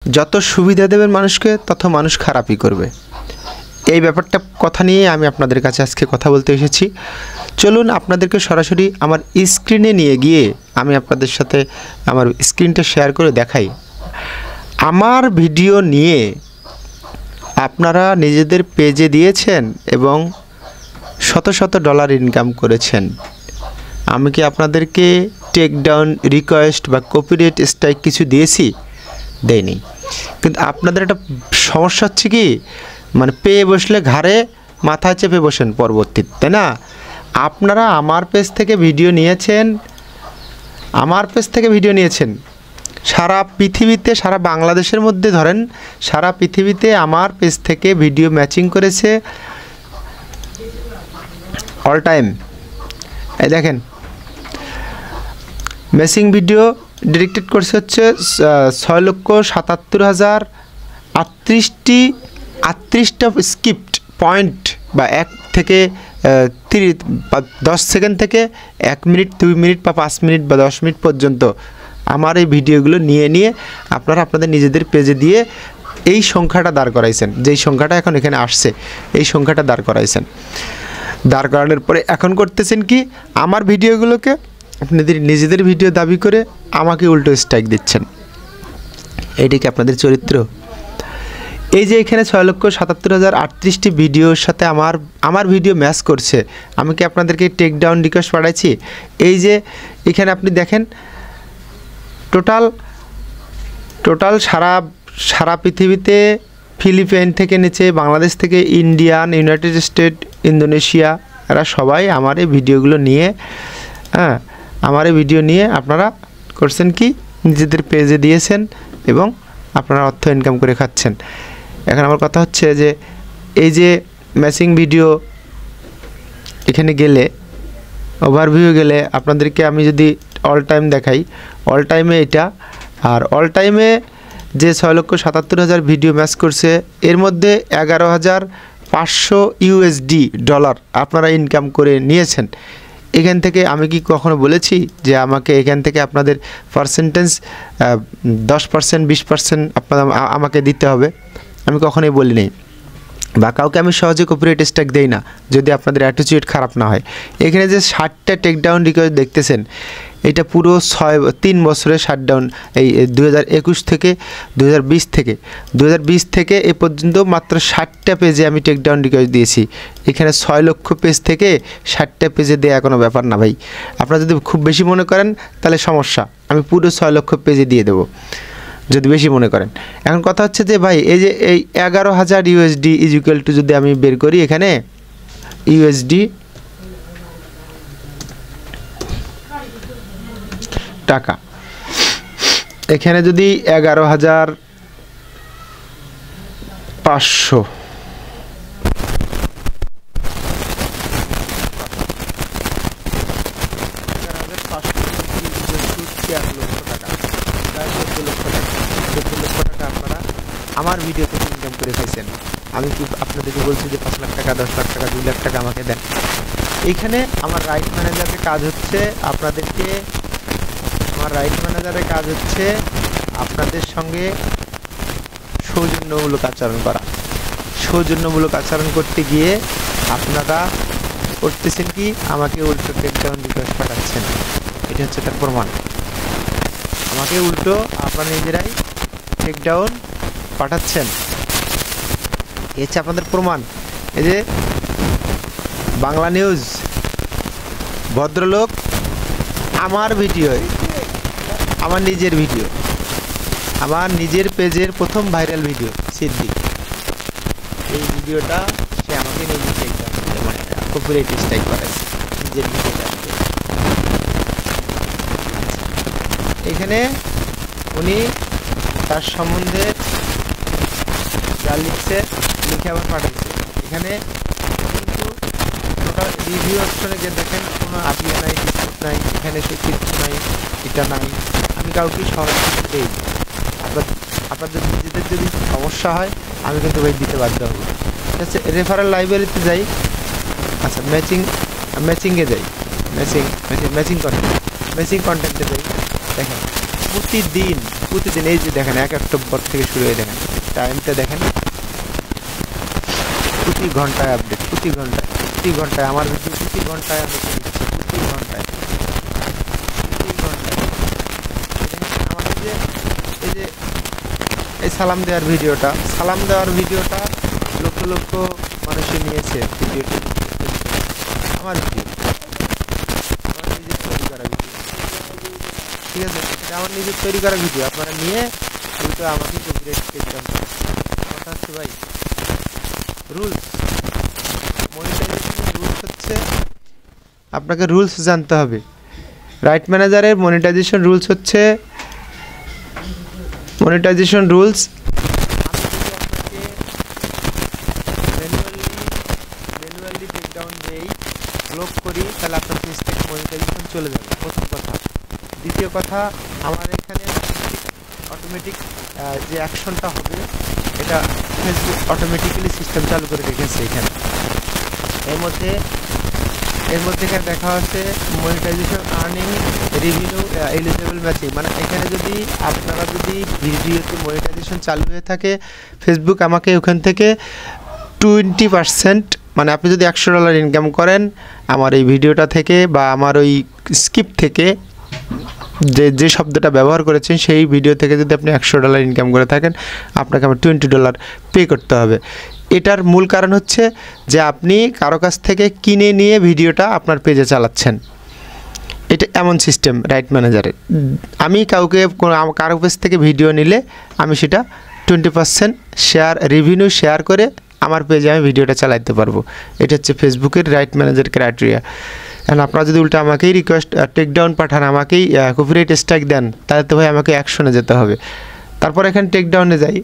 যত সুবিধা দেবেন মানুষকে তত মানুষ খারাপই করবে। এই ব্যাপারটা কথা নিয়ে আমি আপনাদের কাছে আজকে কথা বলতে এসেছি। চলুন আপনাদেরকে সরাসরি আমার স্ক্রিনে নিয়ে গিয়ে আমি আপনাদের সাথে আমার স্ক্রিনটা শেয়ার করে দেখাই। আমার ভিডিও নিয়ে আপনারা নিজেদের পেজে দিয়েছেন এবং শত শত ডলার ইনকাম করেছেন। আমি কি আপনাদেরকে টেক ডাউন রিকোয়েস্ট বা কপিরাইট স্ট্রাইক কিছু দিয়েছি? দেয়নি। কিন্তু আপনাদের একটা সমস্যা হচ্ছে কি, মানে পেয়ে বসলে ঘাড়ে মাথায় চেপে বসেন পরবর্তীতে, তাই না? আপনারা আমার পেজ থেকে ভিডিও নিয়েছেন, সারা পৃথিবীতে, সারা বাংলাদেশের মধ্যে ধরেন সারা পৃথিবীতে আমার পেজ থেকে ভিডিও ম্যাচিং করেছে অল টাইম। এই দেখেন, ম্যাচিং ভিডিও ডিরেক্টেড করছে হচ্ছে 6,77,038টা স্কিপ্ট পয়েন্ট বা 1 থেকে 10 সেকেন্ড থেকে 1 মিনিট, 2 মিনিট বা 5 মিনিট বা 10 মিনিট পর্যন্ত আমার এই ভিডিওগুলো নিয়ে আপনারা আপনাদের নিজেদের পেজে দিয়ে এই সংখ্যাটা দাঁড় করাইছেন। যেই সংখ্যাটা এখন এখানে আসছে, এই সংখ্যাটা দাঁড় করাইছেন। দাঁড় করানোর পরে এখন করতেছেন কি, আমার ভিডিওগুলোকে আপনাদের নিজেদের ভিডিও দাবি করে আমাকে উল্টো স্ট্রাইক দিচ্ছেন। এটি কি আপনাদের চরিত্র? এই যে এখানে 6,77,038টি ভিডিওর সাথে আমার ভিডিও ম্যাচ করছে। আমি কি আপনাদেরকে টেক ডাউন রিকোয়েস্ট পাঠাইছি? এই যে এখানে আপনি দেখেন টোটাল সারা পৃথিবীতে ফিলিপাইন থেকে নিচে, বাংলাদেশ থেকে ইন্ডিয়ান, ইউনাইটেড স্টেট, ইন্দোনেশিয়া, এরা সবাই আমার এই ভিডিওগুলো নিয়ে আমার এই ভিডিও নিয়ে আপনারা করছেন কি, নিজেদের পেজে দিয়েছেন এবং আপনারা অর্থ ইনকাম করে খাচ্ছেন। এখন আমার কথা হচ্ছে যে এই যে ম্যাচিং ভিডিও এখানে গেলে, ওভারভিউ গেলে আপনাদেরকে আমি যদি অল টাইম দেখাই, অল টাইমে এটা, আর অল টাইমে যে 6,77,000 ভিডিও ম্যাচ করছে এর মধ্যে 11,500 ইউএসডি ডলার আপনারা ইনকাম করে নিয়েছেন। এখান থেকে আমি কি কখনো বলেছি যে আমাকে এখান থেকে আপনাদের পার্সেন্টেজ 10%, 20% আপনারা আমাকে দিতে হবে? আমি কখনোই বলি নাই, বা কাউকে আমি সহজে কপিরাইট স্ট্রাইক দেই না যদি আপনাদের অ্যাটিটিউড খারাপ না হয়। এখানে যে 60টা টেকডাউন রিকোয়েস্ট দেখতেছেন, এটা পুরো 3 বছরের শাটডাউন। এই 2021 থেকে 2020 থেকে এ পর্যন্ত মাত্র 60টা পেজে আমি টেকডাউন রিকোয়েস্ট দিয়েছি। এখানে 6 লক্ষ পেজ থেকে 60টা পেজে দেওয়া কোনো ব্যাপার না ভাই। আপনারা যদি খুব বেশি মনে করেন তাহলে সমস্যা, আমি পুরো 6 লক্ষ পেজে দিয়ে দেবো যদি বেশি মনে করেন। এখন কথা হচ্ছে যে ভাই এই যে এই 11,000 ইউএসডি ইকুয়াল টু যদি আমি বের করি, এখানে ইউএসডি টাকা, এখানে যদি 11,500 আপনারা আমার ভিডিও থেকে ইনকাম করে খাইছেন। আমি কি আপনাদেরকে বলছি যে 5 লাখ টাকা, 10 লাখ টাকা, 2 লাখ টাকা আমাকে দেন? এইখানে আমার রাইট ম্যানেজারের কাজ হচ্ছে আপনাদের সঙ্গে সৌজন্যমূলক আচরণ করা। সৌজন্যমূলক আচরণ করতে গিয়ে আপনারা করতেছেন কি, আমাকে উল্টো টেকডাউন রিকোয়েস্ট পাঠাচ্ছেন। এটা হচ্ছে তার প্রমাণ। আমাকে উল্টো আপনারা নিজেরাই টেকডাউন পাঠাচ্ছেন, এ হচ্ছে আপনাদের প্রমাণ। এই যে বাংলা নিউজ ভদ্রলোক, আমার ভিডিও, আমার নিজের ভিডিও, আমার নিজের পেজের প্রথম ভাইরাল ভিডিও সিদ্দিক, এই ভিডিওটা সে আমাকে নিজে টেকডাউন মানে কপিরাইট স্ট্রাইক করেছে নিজের ভিডিওটা। এখানে উনি তার সম্বন্ধে যা লিখছে লিখে আবার পাঠাচ্ছে। এখানে কিন্তু টোটাল রিভিউ অপশনে গিয়ে দেখেন কোনো আপিয়া নাই, ডিসপুট নাই, এখানে কিছু নাই, এটা নাই। আমি কাউকে সহজ দেই। আপনাদের নিজেদের যদি সমস্যা হয় আমি কিন্তু ভাই দিতে বাধ্য হব। ঠিক আছে, রেফারেল লাইব্রেরিতে যাই, আচ্ছা ম্যাচিংয়ে যাই, ম্যাচিং কন্টেন্টে যাই। দেখেন প্রতিদিন এই যে দেখেন 1 অক্টোবর থেকে শুরু হয়ে দেখেন টাইমটা দেখেন, প্রতি ঘন্টায় আপডেট, প্রতি ঘন্টায় আমার ভিডিও প্রতি ঘন্টায় আপডেট দিচ্ছে, প্রতি ঘন্টায়। আমার এই যে এই সালাম দেওয়ার ভিডিওটা লক্ষ লক্ষ মানুষে নিয়েছে ভিডিওটি, আমার ভিডিও, আমার নিজের তৈরি করা ভিডিও, ঠিক আছে? এটা আমার নিজের তৈরি করা ভিডিও, আপনারা নিয়ে উল্টো আমাকে কপিরাইট টেকডাউন করেন। কথা হচ্ছে ভাই, রুলস, মনিটাইজেশন রুলস হচ্ছে আপনাকে রুলস জানতে হবে। রাইট ম্যানেজারের মনিটাইজেশন রুলস হচ্ছে রুলস ম্যানুয়ালি টেকডাউন দেই, ব্লক করি, তাহলে আপনার পেজ থেকে মনিটাইজেশন চলে যাবে, প্রথম কথা। দ্বিতীয় কথা, আমার এখানে অটোমেটিক যে অ্যাকশনটা হবে এটা ফেসবুক অটোমেটিক্যালি সিস্টেম চালু করে রেখেছে এখানে। এর মধ্যে এখানে দেখা হচ্ছে monetization, earning, revenue, eligible matching. মানে এখানে যদি আপনারা ভিডিওতে মনিটাইজেশন চালু হয়ে থাকে, ফেসবুক আমাকে ওখান থেকে 20%, মানে আপনি যদি $100 ইনকাম করেন আমার এই ভিডিওটা থেকে বা আমার ওই স্কিপ থেকে, যে শব্দটা ব্যবহার করেছেন সেই ভিডিও থেকে যদি আপনি $100 ইনকাম করে থাকেন, আপনাকে আমার $20 পে করতে হবে। এটার মূল কারণ হচ্ছে যে আপনি কারো কাছ থেকে কিনে নিয়ে ভিডিওটা আপনার পেজে চালাচ্ছেন। এটা এমন সিস্টেম রাইট ম্যানেজারের। আমি কারো পেজ থেকে ভিডিও নিলে আমি সেটা 20% রেভিনিউ শেয়ার করে আমার পেজে আমি ভিডিওটা চালাতে পারবো। এটা হচ্ছে ফেসবুকের রাইট ম্যানেজার ক্রাইটেরিয়া। এখন আপনারা যদি উল্টা আমাকেই রিকোয়েস্ট টেকডাউন পাঠান, আমাকেই কপিরাইট স্ট্রাইক দেন, তাহলে তো ভাই আমাকে অ্যাকশনে যেতে হবে। তারপর এখানে টেকডাউনে যাই।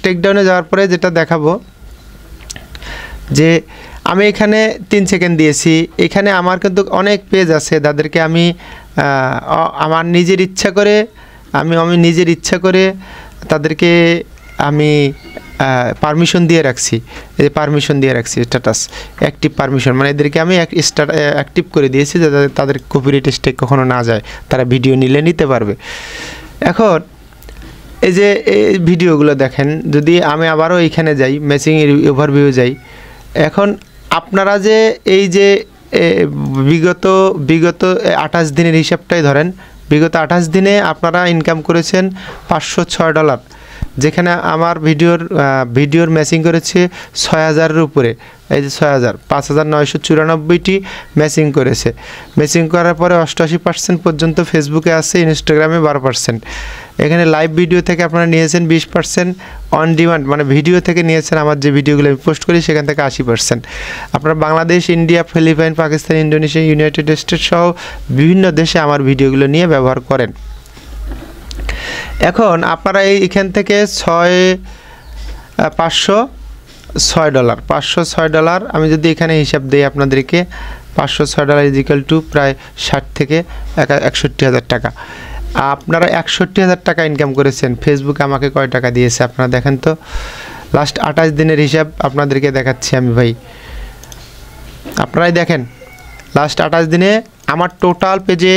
টেকডাউনে যাওয়ার পরে যেটা দেখাবো যে আমি এখানে 3 সেকেন্ড দিয়েছি। এখানে আমার কিন্তু অনেক পেজ আছে যাদেরকে আমি আমার নিজের ইচ্ছা করে তাদেরকে আমি পারমিশন দিয়ে রাখছি। এই যে পারমিশন দিয়ে রাখছি, স্ট্যাটাস অ্যাক্টিভ পারমিশন, মানে এদেরকে আমি অ্যাক্টিভ করে দিয়েছি যাতে তাদের কপিরাইট স্ট্রাইক কখনো না যায়, তারা ভিডিও নিতে পারবে। এখন এই যে এই ভিডিওগুলো দেখেন, যদি আমি আবারও এইখানে যাই, ম্যাচিং ওভারভিউ যাই, এখন আপনারা যে এই যে বিগত 28 দিনের হিসাবটাই ধরেন, বিগত 28 দিনে আপনারা ইনকাম করেছেন $506, যেখানে আমার ভিডিওর ম্যাচিং করেছে 6000-এর উপরে। এই যে 6000, 5994টি ম্যাচিং করেছে। ম্যাচিং করার পরে 88% পর্যন্ত ফেসবুকে আছে, ইনস্টাগ্রামে 12%। এখানে লাইভ ভিডিও থেকে আপনারা নিয়েছেন 20%, অন ডিমান্ড মানে ভিডিও থেকে নিয়েছেন, আমার যে ভিডিওগুলো আমি পোস্ট করি সেখান থেকে 80%। আপনারা Bangladesh, India, Philippine, Pakistan, Indonesia, United States সহ বিভিন্ন দেশে আমার ভিডিওগুলো নিয়ে ব্যবহার করেন। এখন আপনারা এখান থেকে $506 আমি যদি এখানে হিসাব দিই আপনাদেরকে, $506 ইজিক্যাল টু প্রায় 60 থেকে 61,000 টাকা। আপনারা 61,000 টাকা ইনকাম করেছেন। ফেসবুক আমাকে কয় টাকা দিয়েছে আপনারা দেখেন তো। লাস্ট 28 দিনের হিসাব আপনাদেরকে দেখাচ্ছি আমি ভাই, আপনারাই দেখেন। লাস্ট 28 দিনে আমার টোটাল পেজে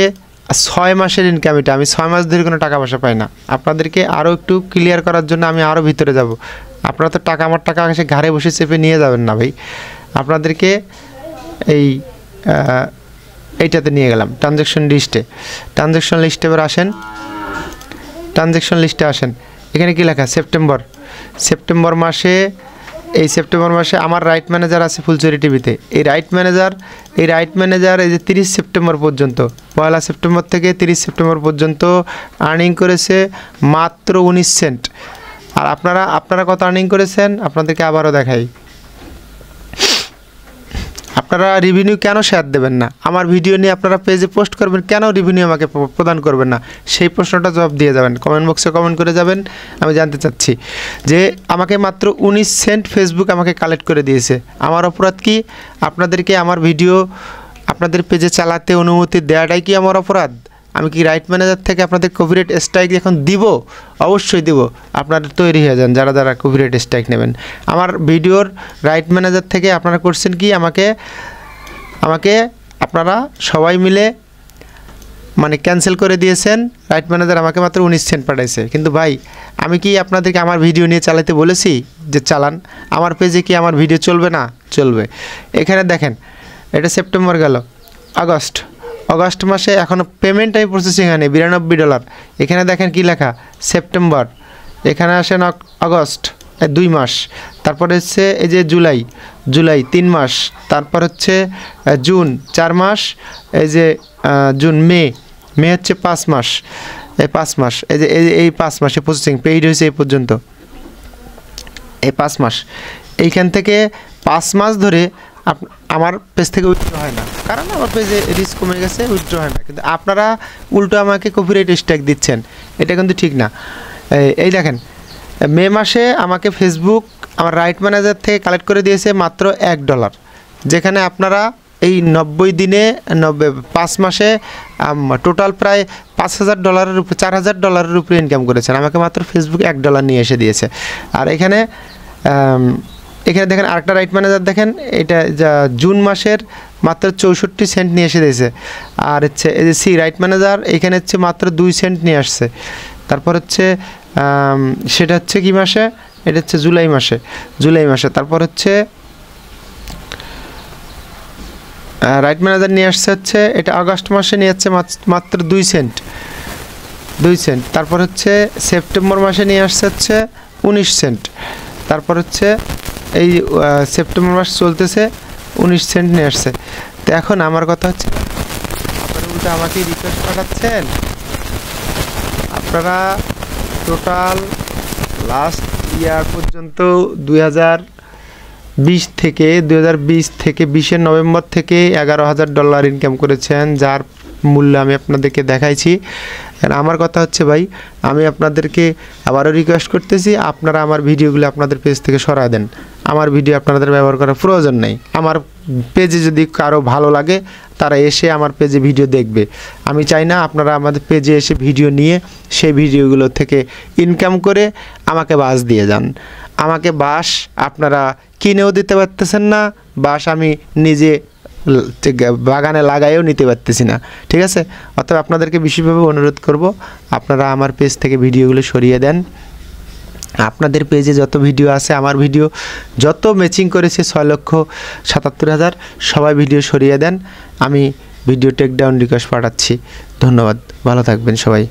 6 মাসের ইনকাম। এটা আমি 6 মাস ধরে কোনো টাকা পয়সা পাই না। আপনাদেরকে আরও একটু ক্লিয়ার করার জন্য আমি আরও ভিতরে যাব। আপনারা তো আমার টাকা এসে ঘাড়ে বসে চেপে নিয়ে যাবেন না ভাই। আপনাদেরকে এইটাতে নিয়ে গেলাম, ট্রানজ্যাকশন লিস্টে এবার আসেন। ট্রানজ্যাকশন লিস্টে আসেন, এখানে কি লেখা? সেপ্টেম্বর মাসে আমার রাইট ম্যানেজার আছে ফুলচুরি টিভিতে। এই রাইট ম্যানেজার এই যে 30 সেপ্টেম্বর পর্যন্ত, 1 সেপ্টেম্বর থেকে 30 সেপ্টেম্বর পর্যন্ত আর্নিং করেছে মাত্র 19 সেন্ট। আর আপনারা কত আর্নিং করেছেন আপনাদেরকে আবারও দেখাই। আপনারা রেভিনিউ কেন শেয়ার দেবেন না? আমার ভিডিও নিয়ে আপনারা পেজে পোস্ট করবেন, কেন রেভিনিউ আমাকে প্রদান করবেন না? সেই প্রশ্নটা জবাব দিয়ে যাবেন, কমেন্ট বক্সে কমেন্ট করে যাবেন। আমি জানতে চাচ্ছি যে আমাকে মাত্র 19 সেন্ট ফেসবুক আমাকে কালেক্ট করে দিয়েছে। আমার অপরাধ কি? আপনাদেরকে আমার ভিডিও আপনাদের পেজে চালাতে অনুমতি দেওয়াটাই কি আমার অপরাধ? আমি কি রাইট ম্যানেজার থেকে আপনাদের কপিরাইট স্ট্রাইক এখন দিব? অবশ্যই দিব। আপনারা তৈরি হয়ে যান যারা কপিরাইট স্ট্রাইক নেবেন। আমার ভিডিওর রাইট ম্যানেজার থেকে আপনারা করছেন কি, আমাকে আপনারা সবাই মিলে মানে ক্যান্সেল করে দিয়েছেন, রাইট ম্যানেজার আমাকে মাত্র 19 সেন্ট পাঠাইছে। কিন্তু ভাই আমি কি আপনাদেরকে আমার ভিডিও নিয়ে চালাতে বলেছি যে চালান? আমার পেজে কি আমার ভিডিও চলবে না? চলবে। এখানে দেখেন, এটা সেপ্টেম্বর গেল, আগস্ট মাসে এখনও পেমেন্ট আমি প্রসেসিং হয়নি, $92। এখানে দেখেন কি লেখা, সেপ্টেম্বর, এখানে আসেন আগস্ট 2 মাস, তারপরে হচ্ছে এই যে জুলাই 3 মাস, তারপর হচ্ছে জুন 4 মাস, এই যে জুন মে হচ্ছে 5 মাস, এই 5 মাস, এই যে এই 5 মাসে প্রসেসিং পেইড হয়েছে এই পর্যন্ত, এই 5 মাস। এইখান থেকে 5 মাস ধরে আমার পেজ থেকে উইথড্র হয় না, কারণ আমার পেজে রিস্ক কমে গেছে, উইথড্র হয় না। কিন্তু আপনারা উল্টো আমাকে কপিরাইট স্ট্রাইক দিচ্ছেন, এটা কিন্তু ঠিক না। এই দেখেন, মে মাসে আমাকে ফেসবুক আমার রাইট ম্যানেজার থেকে কালেক্ট করে দিয়েছে মাত্র $1, যেখানে আপনারা এই 90 দিনে 5 মাসে টোটাল প্রায় $5,000 উপরে, $4,000 উপরে ইনকাম করেছেন। আমাকে মাত্র ফেসবুক $1 নিয়ে এসে দিয়েছে। আর এখানে দেখেন আরেকটা রাইট ম্যানেজার দেখেন, এটা জুন মাসের মাত্র 64 সেন্ট নিয়ে এসে দিয়েছে। আর হচ্ছে এই যে রাইট ম্যানেজার এখানে হচ্ছে মাত্র 2 সেন্ট নিয়ে আসছে। তারপর হচ্ছে সেটা হচ্ছে কি মাসে, এটা হচ্ছে জুলাই মাসে। তারপর হচ্ছে রাইট ম্যানেজার নিয়ে আসছে হচ্ছে এটা আগস্ট মাসে নিয়ে যাচ্ছে মাত্র 2 সেন্ট। তারপর হচ্ছে সেপ্টেম্বর মাসে নিয়ে আসছে হচ্ছে 19 সেন্ট। তারপর হচ্ছে এই সেপ্টেম্বর মাস চলতেছে, 19 সেন্ট নিয়ে আসছে। তো এখন আমার কথা হচ্ছে, আপনারা উল্টো আমাকে রিকোয়েস্ট পাঠাচ্ছেন। আপনারা টোটাল লাস্ট ইয়ার পর্যন্ত 2020 থেকে 20 নভেম্বর থেকে $11,000 ইনকাম করেছেন, যার মূল্য আমি আপনাদেরকে দেখাইছি। আমার কথা হচ্ছে ভাই, আমি আপনাদেরকে আবারও রিকোয়েস্ট করতেছি, আপনারা আমার ভিডিওগুলো আপনাদের পেজ থেকে সরায় দেন। আমার ভিডিও আপনাদের ব্যবহার করার প্রয়োজন নেই। আমার পেজে যদি কারো ভালো লাগে তারা এসে আমার পেজে ভিডিও দেখবে। আমি চাই না আপনারা আমাদের পেজে এসে ভিডিও নিয়ে সেই ভিডিওগুলো থেকে ইনকাম করে আমাকে বাস দিয়ে যান। আমাকে বাস আপনারা কিনেও দিতে পারতেছেন না, বাস আমি নিজে বাগানে লাগাইও নিতে পারতেছি না, ঠিক আছে? অতএব আপনাদেরকে বিশেষভাবে অনুরোধ করব, আপনারা আমার পেজ থেকে ভিডিওগুলো সরিয়ে দেন। আপনাদের পেজে যত ভিডিও আছে, আমার ভিডিও যত ম্যাচিং করেছে 6,77,000, সবাই ভিডিও সরিয়ে দেন। আমি ভিডিও টেক ডাউন রিকোয়েস্ট পাঠাচ্ছি। ধন্যবাদ, ভালো থাকবেন সবাই।